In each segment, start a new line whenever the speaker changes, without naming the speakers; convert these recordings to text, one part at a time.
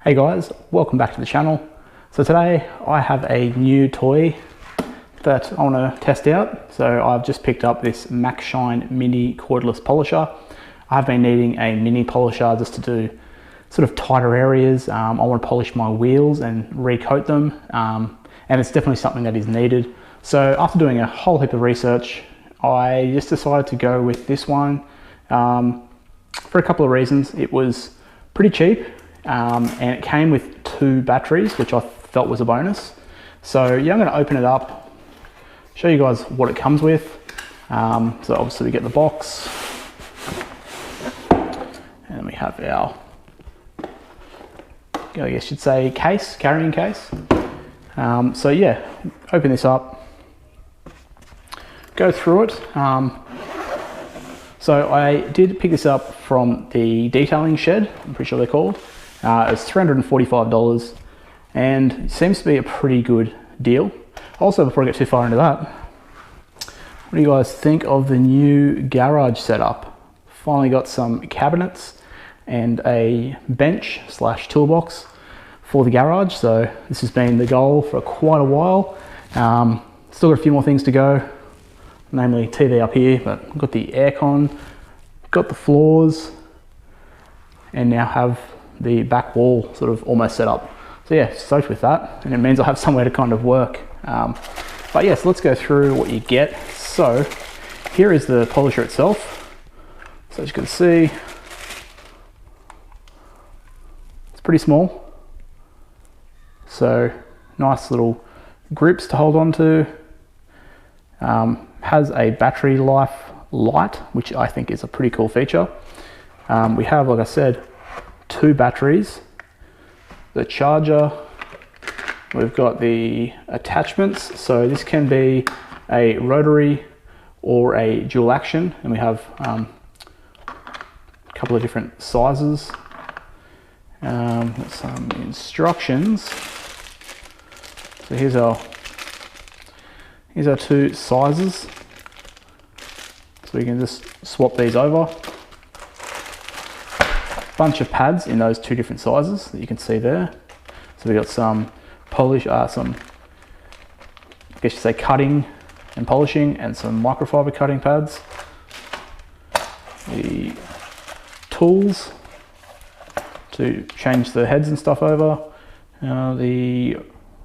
Hey guys, welcome back to the channel. So today I have a new toy that I want to test out. So I've just picked up this Maxshine mini cordless polisher. I've been needing a mini polisher just to do sort of tighter areas. I want to polish my wheels and recoat them, and it's definitely something that is needed. So after doing a whole heap of research, I just decided to go with this one for a couple of reasons. It was pretty cheap. And it came with 2 batteries, which I felt was a bonus. So yeah, I'm going to open it up, show you guys what it comes with. So obviously we get the box, and we have our, I guess you'd say, case, carrying case. So yeah, open this up, go through it. So I did pick this up from the detailing shed, I'm pretty sure they're called. It's $345 and it seems to be a pretty good deal. Also, before I get too far into that, what do you guys think of the new garage setup? Finally got some cabinets and a bench slash toolbox for the garage. So this has been the goal for quite a while. Still got a few more things to go, namely TV up here, but I've got the aircon, got the floors, and now have the back wall sort of almost set up. So yeah, stoked with that, and it means I have somewhere to kind of work. But yes, let's go through what you get. So here is the polisher itself. So as you can see, it's pretty small. So nice little grips to hold on to. Has a battery life light, which I think is a pretty cool feature. We have, like I said, 2 batteries, the charger, we've got the attachments. So this can be a rotary or a dual action, and we have a couple of different sizes. Some instructions. So here's our 2 sizes. So we can just swap these over. Bunch of pads in those 2 different sizes that you can see there. So we've got some polish, some, I guess you say, cutting and polishing, and some microfiber cutting pads. The tools to change the heads and stuff over. The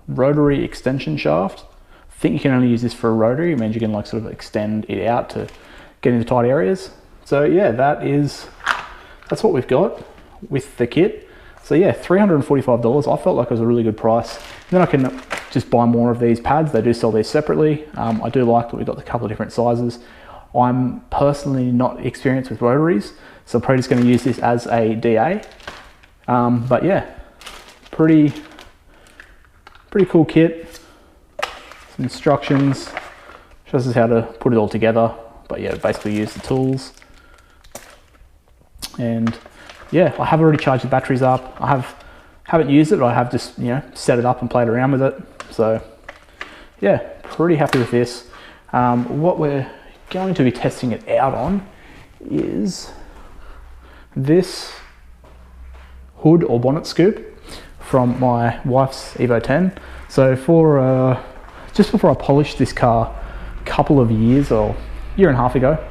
rotary extension shaft. I think you can only use this for a rotary. It means you can like sort of extend it out to get into tight areas. So yeah, that's what we've got with the kit. So yeah, $345. I felt like it was a really good price. And then I can just buy more of these pads. They do sell these separately. I do like that we've got a couple of different sizes. I'm personally not experienced with rotaries, so I'm probably just going to use this as a DA. But yeah, pretty cool kit. Some instructions, shows us how to put it all together. But yeah, basically use the tools. And yeah, I have already charged the batteries up. I haven't used it, but I have just, set it up and played around with it. So yeah, pretty happy with this. What we're going to be testing it out on is this hood or bonnet scoop from my wife's Evo 10. So just before I polished this car a couple of years or year and a half ago,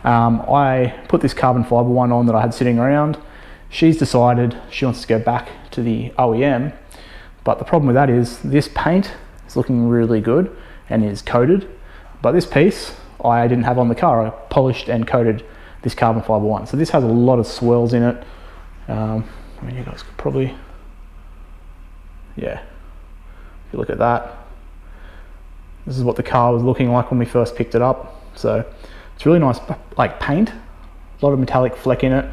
I put this carbon fiber one on that I had sitting around. She's decided she wants to go back to the OEM, but the problem with that is this paint is looking really good and is coated, but this piece I didn't have on the car. I polished and coated this carbon fiber one. So this has a lot of swirls in it. I mean, you guys could probably, yeah, if you look at that, this is what the car was looking like when we first picked it up. So it's really nice, like paint, a lot of metallic fleck in it,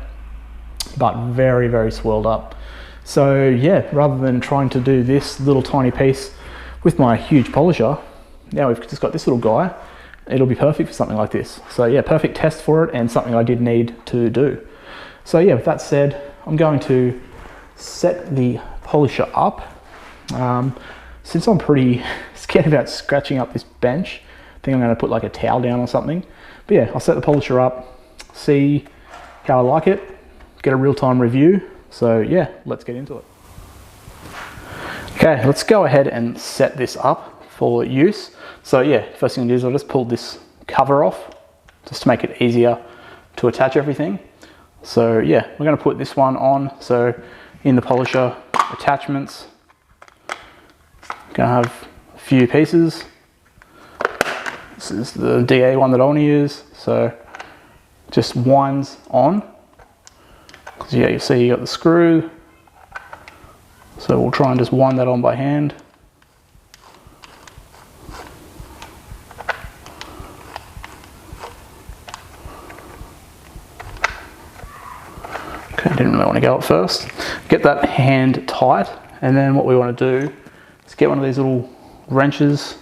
but very, very swirled up. So yeah, rather than trying to do this little tiny piece with my huge polisher, now we've just got this little guy. It'll be perfect for something like this. So yeah, perfect test for it, and something I did need to do. So yeah, with that said, I'm going to set the polisher up. Since I'm pretty scared about scratching up this bench, I think I'm going to put like a towel down or something. But yeah, I'll set the polisher up, see how I like it, get a real-time review. So yeah, let's get into it. Okay, let's go ahead and set this up for use. So yeah, first thing to do is I'll just pull this cover off just to make it easier to attach everything. So yeah, we're going to put this one on. So in the polisher, attachments, going to have a few pieces. This is the DA one that I want to use. So just winds on. Because yeah, you see you got the screw. So we'll try and just wind that on by hand. Okay, didn't really want to go at first. Get that hand tight, and then what we want to do is get one of these little wrenches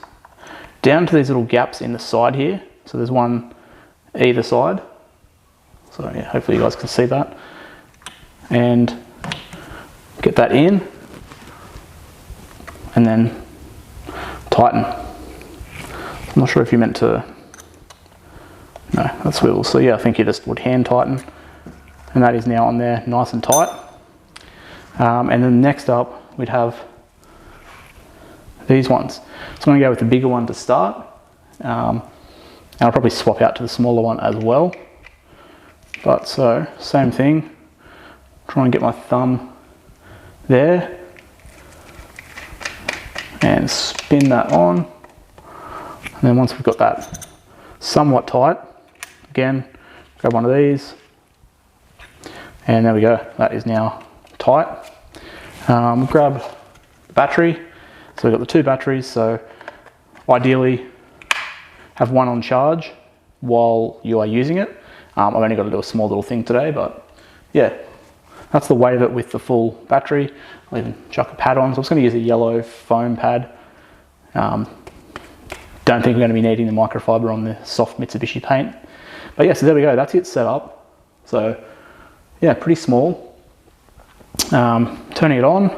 down to these little gaps in the side here. So there's one either side. So yeah, hopefully you guys can see that. And get that in, and then tighten. I'm not sure if you meant to, no, that swivels. So yeah, I think you just would hand tighten, and that is now on there nice and tight. And then next up we'd have these ones. So I'm going to go with the bigger one to start, and I'll probably swap out to the smaller one as well. But so same thing, try and get my thumb there and spin that on, and then once we've got that somewhat tight, again grab one of these, and there we go, that is now tight. Grab the battery. So we've got the two batteries, so ideally have one on charge while you are using it. I've only got to do a small little thing today, but yeah, that's the weight of it with the full battery. I'll even chuck a pad on. So I'm just going to use a yellow foam pad. Don't think we're going to be needing the microfiber on the soft Mitsubishi paint. But yeah, so there we go. That's it set up. So yeah, pretty small. Turning it on.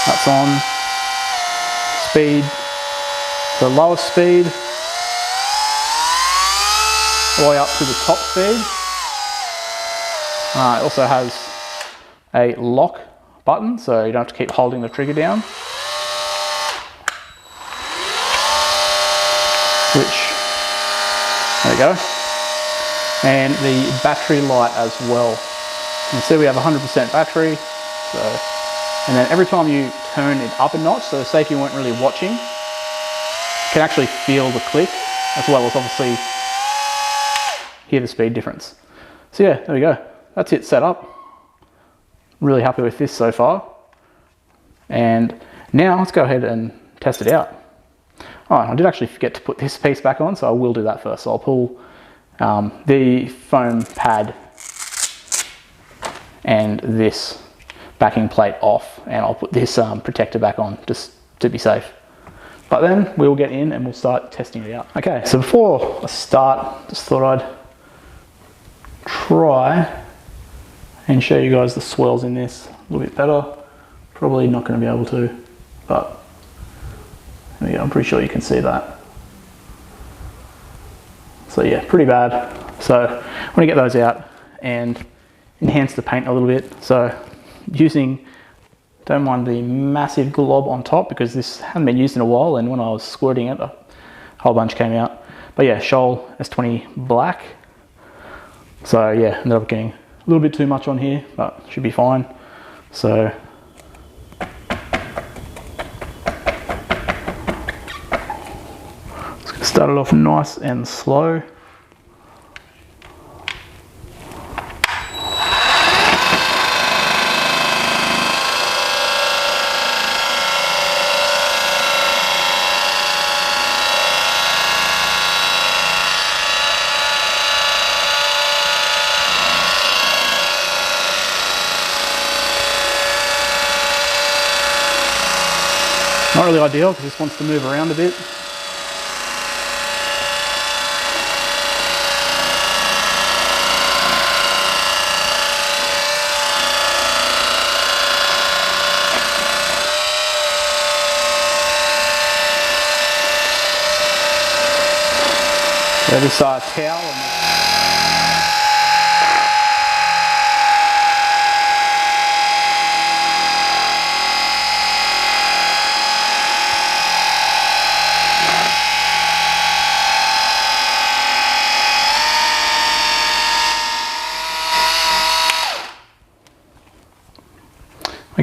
That's on. Speed. The lowest speed. All the way up to the top speed. It also has a lock button, so you don't have to keep holding the trigger down. Which, there we go. And the battery light as well. You can see we have 100% battery. So, and then every time you turn it up a notch, so say if you weren't really watching, you can actually feel the click, as well as obviously hear the speed difference. So yeah, there we go. That's it set up. Really happy with this so far. And now let's go ahead and test it out. Oh, I did actually forget to put this piece back on, so I will do that first. So I'll pull the foam pad and this backing plate off, and I'll put this protector back on just to be safe. But then we'll get in and we'll start testing it out. Okay, so before I start, just thought I'd try and show you guys the swirls in this a little bit better. Probably not going to be able to, but there we go. I'm pretty sure you can see that. So yeah, pretty bad. So I want to get those out and enhance the paint a little bit. So using, don't mind the massive glob on top because this hadn't been used in a while, and when I was squirting it, a whole bunch came out. But yeah, Scholl S20 black. So yeah, ended up getting a little bit too much on here, but should be fine. So just gonna start it off nice and slow. Not really ideal because this wants to move around a bit. So this towel.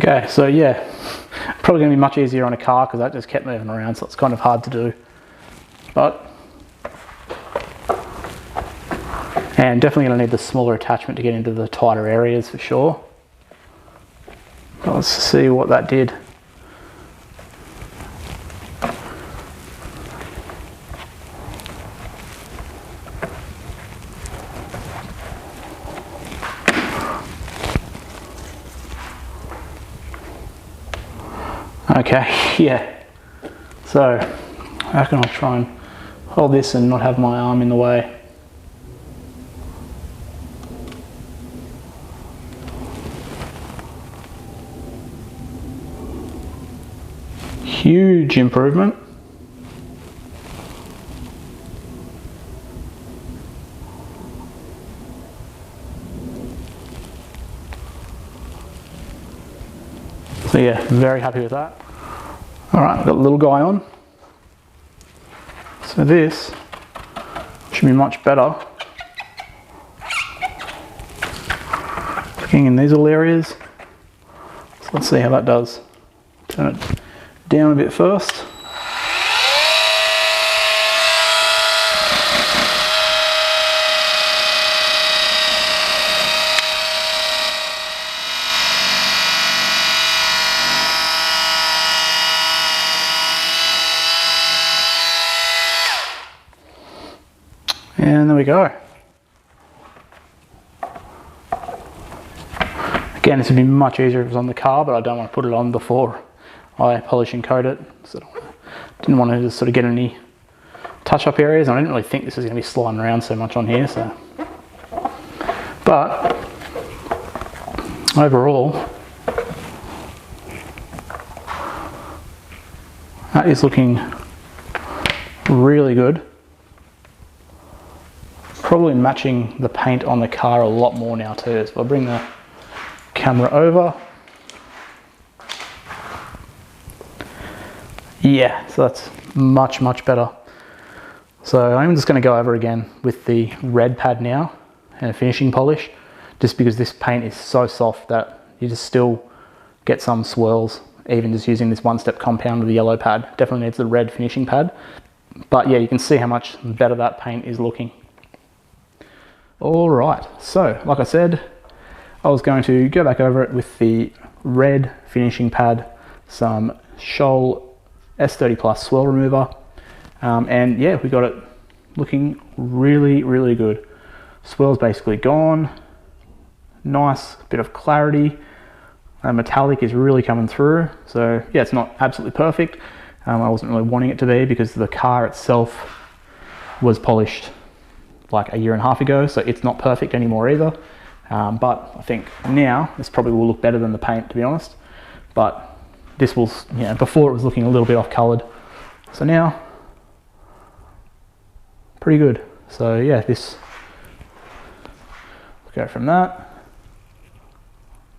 Okay, so yeah, probably going to be much easier on a car because that just kept moving around, so it's kind of hard to do. And definitely going to need the smaller attachment to get into the tighter areas for sure. But let's see what that did. Okay, yeah. So, how can I try and hold this and not have my arm in the way? Huge improvement. So yeah, very happy with that. All right, I've got the little guy on. So this should be much better. Looking in these little areas. So let's see how that does. Turn it down a bit first. And there we go. Again, this would be much easier if it was on the car, but I don't want to put it on before I polish and coat it. So didn't want to just sort of get any touch-up areas. I didn't really think this was going to be sliding around so much on here. So, but overall, that is looking really good. Probably matching the paint on the car a lot more now too. So I'll bring the camera over. Yeah, so that's much better. So I'm just going to go over again with the red pad now and a finishing polish, just because this paint is so soft that you just still get some swirls even just using this one-step compound with the yellow pad. Definitely needs the red finishing pad, but yeah, you can see how much better that paint is looking. All right, so like I said, I was going to go back over it with the red finishing pad, some Scholl S30 Plus swirl remover, and yeah, we got it looking really good. Swirl's basically gone, nice bit of clarity, metallic is really coming through. So yeah, it's not absolutely perfect. I wasn't really wanting it to be because the car itself was polished like a year and a half ago, so it's not perfect anymore either. But I think now this probably will look better than the paint, to be honest. But this will, you know, before it was looking a little bit off colored. So now, pretty good. So yeah, this, go from that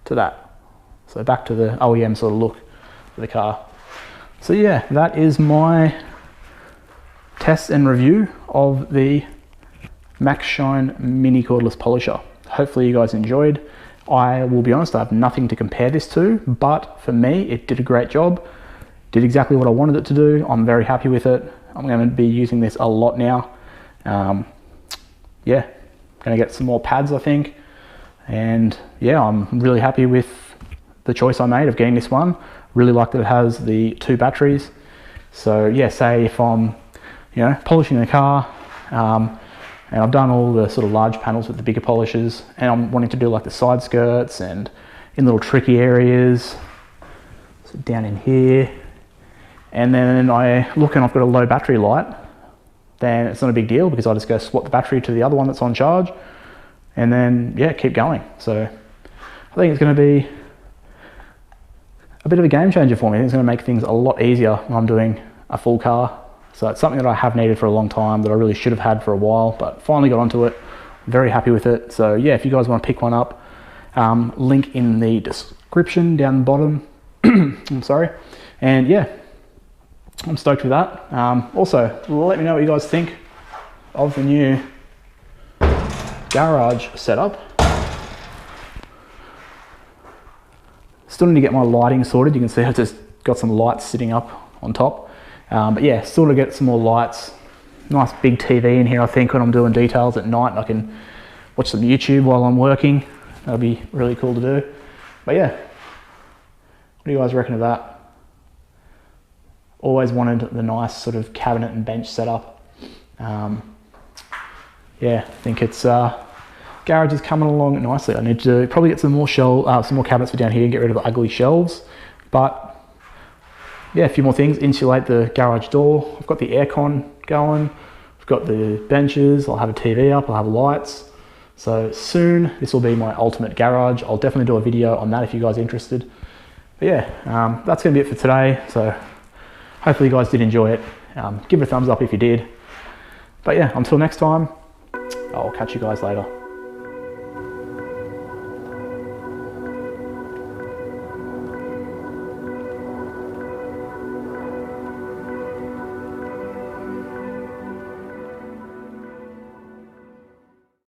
to that. So back to the OEM sort of look for the car. So yeah, that is my test and review of the Maxshine mini cordless polisher. Hopefully you guys enjoyed. I will be honest, I have nothing to compare this to, but for me, it did a great job. Did exactly what I wanted it to do. I'm very happy with it. I'm going to be using this a lot now. Yeah, going to get some more pads, I think. And yeah, I'm really happy with the choice I made of getting this one. Really like that it has the 2 batteries. So yeah, say if I'm, you know, polishing the car, and I've done all the sort of large panels with the bigger polishers, and I'm wanting to do like the side skirts and in little tricky areas, so down in here, and then I look and I've got a low battery light, then it's not a big deal because I just go swap the battery to the other one that's on charge, and then yeah, keep going. So I think it's going to be a bit of a game changer for me. I think it's going to make things a lot easier when I'm doing a full car. So it's something that I have needed for a long time, that I really should have had for a while, but finally got onto it. Very happy with it. So yeah, if you guys want to pick one up, link in the description down the bottom. I'm sorry. And yeah, I'm stoked with that. Also, let me know what you guys think of the new garage setup. Still need to get my lighting sorted. You can see I've just got some lights sitting up on top. But yeah, still to get some more lights. Nice big TV in here, I think, when I'm doing details at night. I can watch some YouTube while I'm working. That'll be really cool to do. But yeah, what do you guys reckon of that? Always wanted the nice sort of cabinet and bench setup. Yeah, I think it's garage is coming along nicely. I need to probably get some more cabinets for down here and get rid of the ugly shelves. But yeah, a few more things. Insulate the garage door. I've got the aircon going. I've got the benches. I'll have a TV up. I'll have lights. So soon, this will be my ultimate garage. I'll definitely do a video on that if you guys are interested. But yeah, that's going to be it for today. So hopefully you guys did enjoy it. Give it a thumbs up if you did. But yeah, until next time, I'll catch you guys later.